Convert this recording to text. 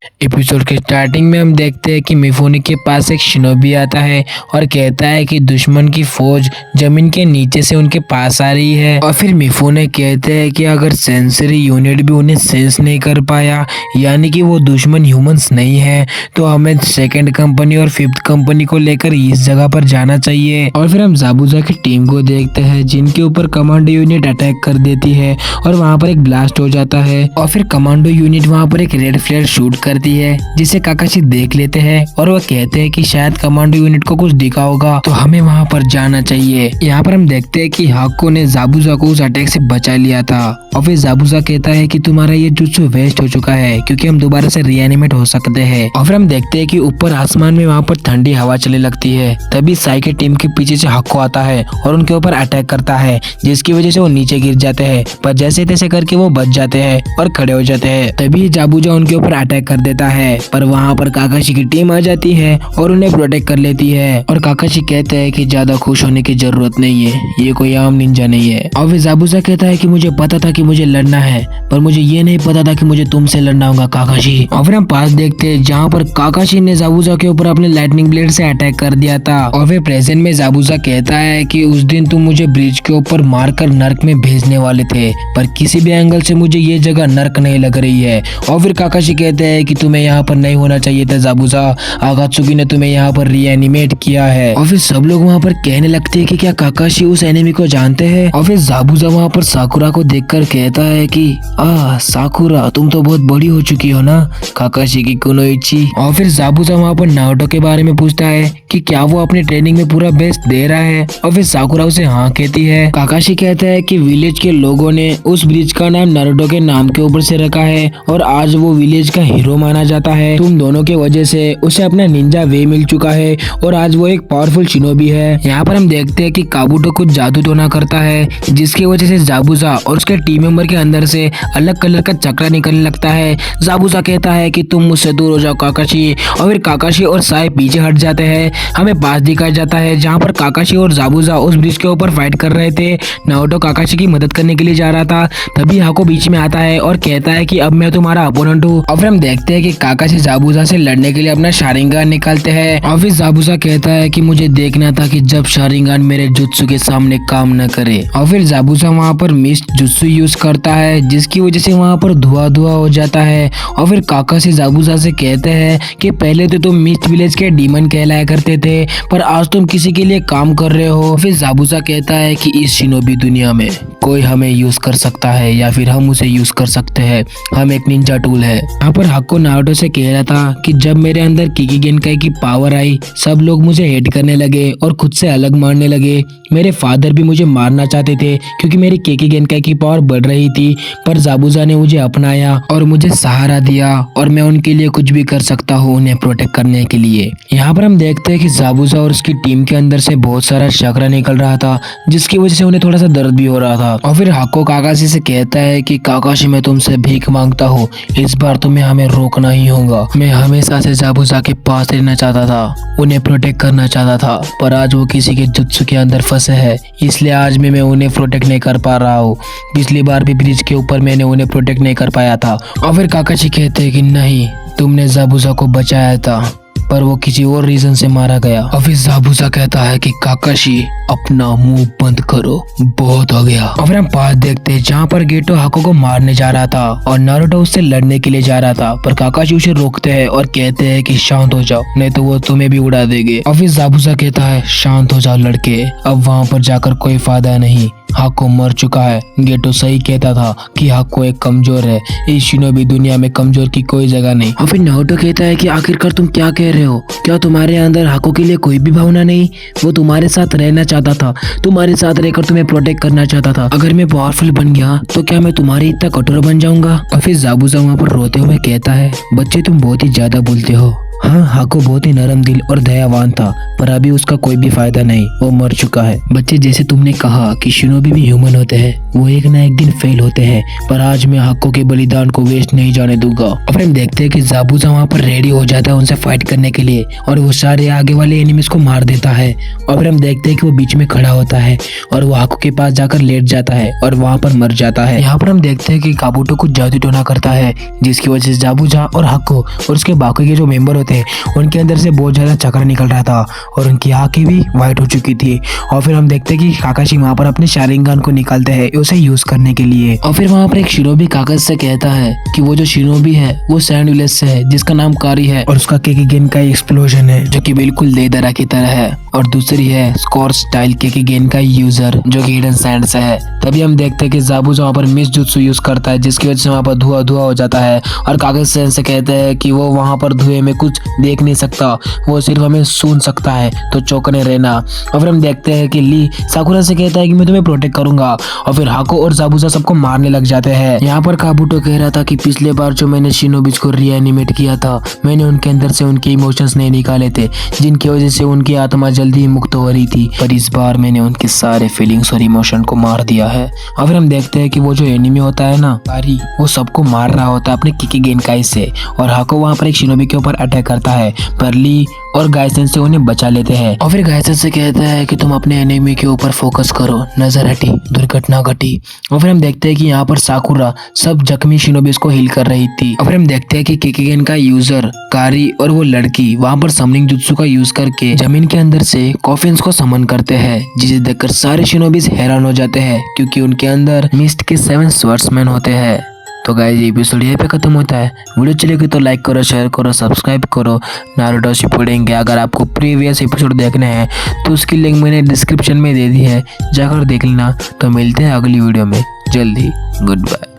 Episode के starting में हम देखते हैं कि मिफूने के पास एक शिनोबी आता है और कहता है कि दुश्मन की फौज जमीन के नीचे से उनके पास आ रही है। और फिर मिफूने कहते हैं कि अगर सेंसरी यूनिट भी उन्हें सेंस नहीं कर पाया, यानी कि वो दुश्मन ह्यूमंस नहीं है, तो हमें सेकंड कंपनी और फिफ्थ कंपनी को लेकर इस जगह पर जाना चाहिए। और फिर हम जाबुजा की टीम को देखते हैं जिनके ऊपर कमांडो यूनिट अटैक कर देती है और वहाँ पर एक ब्लास्ट हो जाता है। और फिर कमांडो यूनिट वहाँ पर एक रेड फ्लेयर शूट करती है जिसे काकाशी देख लेते हैं और वो कहते हैं कि शायद कमांडो यूनिट को कुछ दिखा होगा, तो हमें वहाँ पर जाना चाहिए। यहाँ पर हम देखते हैं कि हाको ने जाबुजा को उस अटैक से बचा लिया था और फिर जाबुजा कहता है कि तुम्हारा ये जुत्सु वेस्ट हो चुका है क्योंकि हम दोबारा से रिएनिमेट हो सकते हैं। और फिर हम देखते हैं कि ऊपर आसमान में वहाँ पर ठंडी हवा चलने लगती है। तभी साई के टीम के पीछे से हाको आता है और उनके ऊपर अटैक करता है, जिसकी वजह से वो नीचे गिर जाते हैं, पर जैसे तैसे करके वो बच जाते हैं और खड़े हो जाते हैं। तभी जाबुजा उनके ऊपर अटैक कर देता है, पर वहाँ पर काकाशी की टीम आ जाती है और उन्हें प्रोटेक्ट कर लेती है। और काकाशी कहते हैं कि ज्यादा खुश होने की जरूरत नहीं है, ये कोई आम निंजा नहीं है। और फिर जाबुजा कहता है कि मुझे पता था कि मुझे लड़ना है, पर मुझे ये नहीं पता था कि मुझे तुमसे लड़ना होगा काकाशी। और फिर हम पास देखते हैं जहाँ पर काकाशी ने जाबुजा के ऊपर अपने लाइटनिंग ब्लेड से अटैक कर दिया था। और फिर प्रेजेंट में जाबुजा कहता है कि उस दिन तुम मुझे ब्रिज के ऊपर मारकर नर्क में भेजने वाले थे, पर किसी भी एंगल से मुझे ये जगह नर्क नहीं लग रही है। और फिर काकाशी कहते हैं कि तुम्हें यहाँ पर नहीं होना चाहिए था जाबुजा, आगात्सुकी ने तुम्हें यहाँ पर रीएनिमेट किया है। और फिर सब लोग वहाँ पर कहने लगते हैं कि क्या काकाशी उस एनिमी को जानते हैं। और फिर जाबुजा वहाँ पर साकुरा को देखकर कहता है कि साकुरा तुम तो बहुत बड़ी हो चुकी हो ना, काकाशी की कुनोइची। और फिर जाबुजा वहाँ पर नारुतो के बारे में पूछता है कि क्या वो अपनी ट्रेनिंग में पूरा बेस्ट दे रहा है। और फिर साकुरा उसे हाँ कहती है। काकाशी कहता है कि विलेज के लोगों ने उस ब्रिज का नाम नारुतो के नाम के ऊपर से रखा है और आज वो विलेज का हीरो माना जाता है। तुम दोनों के वजह से उसे अपना निंजा वे मिल चुका है और आज वो एक पावरफुल शिनोबी है। यहाँ पर हम देखते हैं कि काबुटो कुछ जादू टोना करता है, जिसकी वजह से जाबुजा और उसके टीम मेंबर के अंदर से अलग कलर का चक्रा निकलने लगता है। जाबुजा कहता है कि तुम मुझसे दूर हो जाओ काकाशी। और फिर काकाशी और साई पीछे हट जाते हैं। हमें पास दिखाया जाता है जहाँ पर काकाशी और जाबुजा उस ब्रिज के ऊपर फाइट कर रहे थे। नारुतो काकाशी की मदद करने के लिए जा रहा था, तभी हाको बीच में आता है और कहता है कि अब मैं तुम्हारा अपोनेंट हूँ। और फिर हम देखते हैं कि काकाशी जाबुजा से लड़ने के लिए अपना शारिंगान निकालते हैं। और फिर जाबुजा कहता है कि मुझे देखना था कि जब शारिंगान मेरे जुत्सु के सामने काम न करे। और फिर जाबुजा वहाँ पर मिस्ट जुत्सु यूज करता है, जिसकी वजह से वहाँ पर धुआं धुआं हो जाता है। और फिर काकाशी जाबुजा से कहते हैं कि पहले तो तुम मिस्ट विलेज के डीमन कहलाया करते थे, पर आज तुम किसी के लिए काम कर रहे हो। फिर जाबुजा कहता है कि इस शिनोबी दुनिया में कोई हमें यूज कर सकता है या फिर हम उसे यूज कर सकते हैं, हम एक निंजा टूल है। यहाँ पर हाको नारुतो से कह रहा था कि जब मेरे अंदर किकी गेनकाई की पावर आई, सब लोग मुझे हेट करने लगे और खुद से अलग मारने लगे। मेरे फादर भी मुझे मारना चाहते थे क्योंकि मेरी किकी गेनकाई की पावर बढ़ रही थी, पर जाबुजा ने मुझे अपनाया और मुझे सहारा दिया और मैं उनके लिए कुछ भी कर सकता हूँ उन्हें प्रोटेक्ट करने के लिए। यहाँ पर हम देखते हैं कि जाबुजा और उसकी टीम के अंदर से बहुत सारा चक्रा निकल रहा था, जिसकी वजह से उन्हें थोड़ा सा दर्द भी हो रहा था। और फिर हाको काकाशी से कहता है कि काकाशी मैं तुमसे भीख मांगता हूँ, इस बार तुम्हें हमें रोकना ही होगा। मैं हमेशा से जाबुजा के पास रहना चाहता था, उन्हें प्रोटेक्ट करना चाहता था, पर आज वो किसी के जुत्सु के अंदर फंसे है, इसलिए आज मैं उन्हें प्रोटेक्ट नहीं कर पा रहा हूँ। पिछली बार भी ब्रिज के ऊपर मैंने उन्हें प्रोटेक्ट नहीं कर पाया था। और फिर काकाशी कहते हैं कि नहीं, तुमने जाबुजा को बचाया था, पर वो किसी और रीजन से मारा गया। और फिर जाबुजा कहता है कि काकाशी अपना मुंह बंद करो, बहुत हो गया। और फिर हम पास देखते हैं जहाँ पर गेटो हाको को मारने जा रहा था और नारुतो उससे लड़ने के लिए जा रहा था, पर काकाशी उसे रोकते हैं और कहते हैं कि शांत हो जाओ, नहीं तो वो तुम्हें भी उड़ा देंगे। और फिर जाबुजा कहता है शांत हो जाओ लड़के, अब वहाँ पर जाकर कोई फायदा नहीं, हाको मर चुका है। गेटो सही कहता था कि हाको एक कमजोर है, इस शिनोबी दुनिया में कमजोर की कोई जगह नहीं। और फिर नारुतो कहता है कि आखिरकार तुम क्या कह रहे हो, क्या तुम्हारे अंदर हाको के लिए कोई भी भावना नहीं? वो तुम्हारे साथ रहना चाहता था, तुम्हारे साथ रहकर तुम्हें प्रोटेक्ट करना चाहता था। अगर मैं पावरफुल बन गया तो क्या मैं तुम्हारी इतना कठोर बन जाऊंगा? और फिर जाबुजा वहाँ पर रोते हुए कहता है बच्चे तुम बहुत ही ज्यादा बोलते हो, हाँ, हाको बहुत ही नरम दिल और दयावान था, पर अभी उसका कोई भी फायदा नहीं, वो मर चुका है। बच्चे, जैसे तुमने कहा कि शिनोबी भी ह्यूमन होते हैं, वो एक ना एक दिन फेल होते हैं, पर आज मैं हाको के बलिदान को वेस्ट नहीं जाने दूंगा। और फिर हम देखते हैं कि ज़ाबुज़ा वहाँ पर रेडी हो जाता है उनसे फाइट करने के लिए, और वो सारे आगे वाले एनिमीज को मार देता है। और फिर हम देखते हैं कि वो बीच में खड़ा होता है और वो हाको के पास जाकर लेट जाता है और वहाँ पर मर जाता है। यहाँ पर हम देखते हैं कि काबुटो कुछ जादू टोना करता है, जिसकी वजह से ज़ाबुज़ा और हाको और उसके बाकी के जो मेंबर होते हैं उनके अंदर से बहुत ज्यादा चक्र निकल रहा था और उनकी आंखें भी वाइट हो चुकी थी। और फिर हम देखते हैं कि काकाशी वहाँ पर अपने शारिंगान को निकालते हैं उसे यूज करने के लिए। और फिर वहाँ पर एक शिनोबी कागज से कहता है कि वो जो शिनोबी है वो सैंड विलेज से है, जिसका नाम कारी है, और उसका केकीगेन का एक्सप्लोजन है जो कि बिल्कुल लेदरा की तरह है। और दूसरी है स्कोर स्टाइल केकीगेन का यूजर जो कि हिडन सैंड से है। तभी हम देखते हैं कि ज़ाबुज़ा वहाँ पर मिस जुत्सु यूज करता है, जिसकी वजह से वहाँ पर धुआं धुआं हो जाता है। और कागज से कहते हैं कि वो वहाँ पर धुएं में कुछ देख नहीं सकता, वो सिर्फ हमें सुन सकता है, तो चौकने रहना। और फिर हम देखते हैं कि ली साकुरा से कहता है कि मैं तुम्हें प्रोटेक्ट करूंगा। और फिर हाको और ज़ाबुज़ा सबको मारने लग जाते हैं। यहाँ पर काबुटो कह रहा था कि पिछले बार जो मैंने शिनोबिज को रीएनिमेट किया था, मैंने उनके अंदर से उनके इमोशंस नहीं निकाले थे, जिनकी वजह से उनकी आत्मा जल्दी ही मुक्त हो रही थी, पर इस बार मैंने उनके सारे फीलिंग्स और इमोशन को मार दिया है। और फिर हम देखते हैं कि वो जो एनिमी होता है ना कारी, वो सबको मार रहा होता है अपने केकीगेनकाई से, और हाको वहाँ पर एक शिनोबी के ऊपर अटैक करता है, पर ली और गायसन से उन्हें बचा लेते हैं। और फिर गायसन से कहता है कि तुम अपने एनिमी के ऊपर फोकस करो, नजर हटी, दुर्घटना घटी। और फिर हम देखते हैं कि यहाँ पर साकुरा सब जख्मी शिनोबिस को हील कर रही थी। और फिर हम देखते हैं कि केकीगेन का यूजर कारी और वो लड़की वहाँ पर समनिंग जुत्सु का यूज करके जमीन के अंदर से कॉफिन्स को समन करते हैं, जिसे देखकर सारे शिनोबिस हैरान हो जाते हैं, क्योंकि उनके अंदर मिस्ट के 7 स्वर्ड्समैन होते हैं। तो गाइस ये एपिसोड यहीं पे खत्म होता है। वीडियो चलेगी तो लाइक करो, शेयर करो, सब्सक्राइब करो। नारुतो शिपुडेन के अगर आपको प्रीवियस एपिसोड देखने हैं तो उसकी लिंक मैंने डिस्क्रिप्शन में दे दी है, जाकर देख लेना। तो मिलते हैं अगली वीडियो में जल्दी। Good bye.